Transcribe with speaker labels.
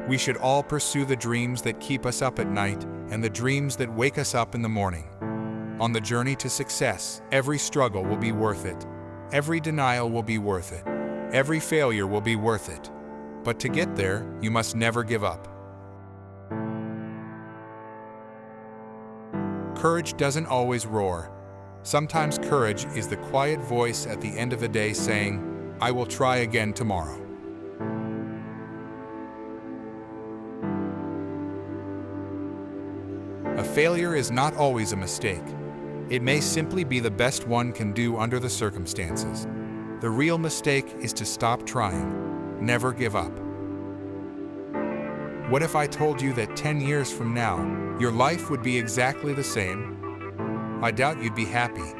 Speaker 1: We should all pursue the dreams that keep us up at night and the dreams that wake us up in the morning. On the journey to success, every struggle will be worth it. Every denial will be worth it. Every failure will be worth it. But to get there, you must never give up. Courage doesn't always roar. Sometimes courage is the quiet voice at the end of the day saying, "I will try again tomorrow." A failure is not always a mistake. It may simply be the best one can do under the circumstances. The real mistake is to stop trying. Never give up. What if I told you that 10 years from now, your life would be exactly the same? I doubt you'd be happy,